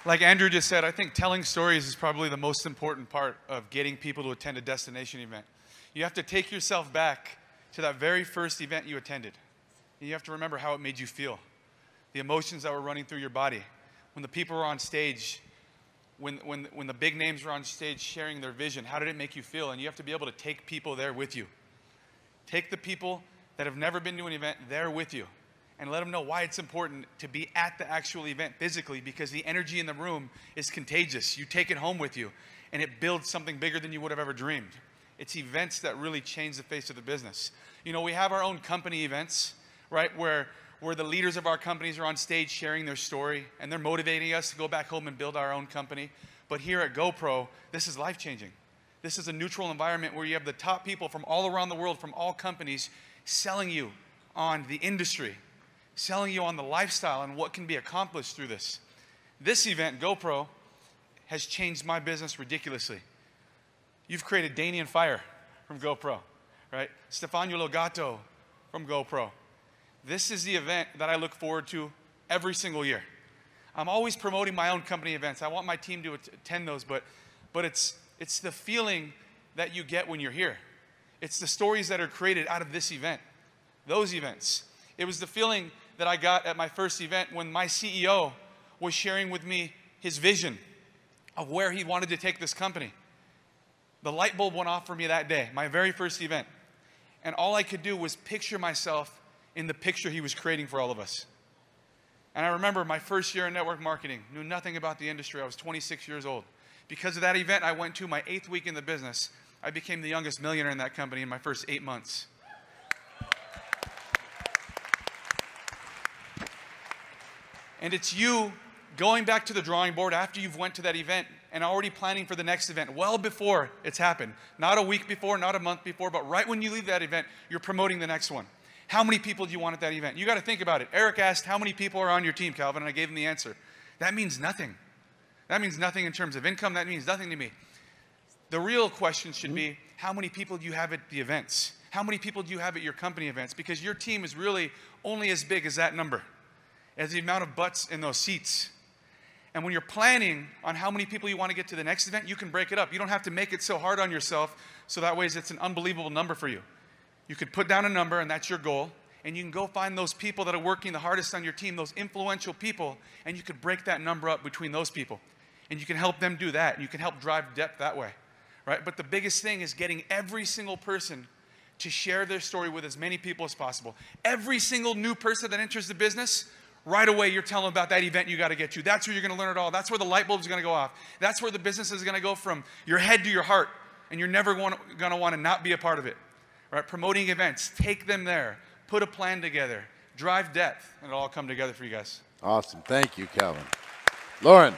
Like Andrew just said, I think telling stories is probably the most important part of getting people to attend a destination event. You have to take yourself back to that very first event you attended. And you have to remember how it made you feel. The emotions that were running through your body. When the people were on stage, when the big names were on stage sharing their vision, how did it make you feel? And you have to be able to take people there with you. Take the people that have never been to an event there with you. And let them know why it's important to be at the actual event physically, because the energy in the room is contagious. You take it home with you, and it builds something bigger than you would have ever dreamed. It's events that really change the face of the business. You know, we have our own company events, right, where the leaders of our companies are on stage sharing their story, and they're motivating us to go back home and build our own company. But here at GoPro, this is life-changing. This is a neutral environment where you have the top people from all around the world, from all companies, selling you on the industry, selling you on the lifestyle and what can be accomplished through this. This event, GoPro, has changed my business ridiculously. You've created Danian Fire from GoPro, right? Stefano Logato from GoPro. This is the event that I look forward to every single year. I'm always promoting my own company events. I want my team to attend those, but it's the feeling that you get when you're here. It's the stories that are created out of this event, those events. It was the feeling that I got at my first event when my CEO was sharing with me his vision of where he wanted to take this company. The light bulb went off for me that day, my very first event. And all I could do was picture myself in the picture he was creating for all of us. And I remember my first year in network marketing, knew nothing about the industry. I was 26 years old. Because of that event I went to, my 8th week in the business, I became the youngest millionaire in that company in my first 8 months. And it's you going back to the drawing board after you've went to that event and already planning for the next event well before it's happened. Not a week before, not a month before, but right when you leave that event, you're promoting the next one. How many people do you want at that event? You got to think about it. Eric asked, how many people are on your team, Calvin? And I gave him the answer. That means nothing. That means nothing in terms of income. That means nothing to me. The real question should be, how many people do you have at the events? How many people do you have at your company events? Because your team is really only as big as that number, as the amount of butts in those seats. And when you're planning on how many people you want to get to the next event, you can break it up. You don't have to make it so hard on yourself, so that way it's an unbelievable number for you. You could put down a number, and that's your goal, and you can go find those people that are working the hardest on your team, those influential people, and you could break that number up between those people. And you can help them do that, and you can help drive depth that way, right? But the biggest thing is getting every single person to share their story with as many people as possible. Every single new person that enters the business, right away, you're telling them about that event you got to get to. That's where you're going to learn it all. That's where the light bulb is going to go off. That's where the business is going to go from your head to your heart, and you're never going to want to not be a part of it. Right? Promoting events, take them there, put a plan together, drive depth, and it'll all come together for you guys. Awesome. Thank you, Calvin. Lauren.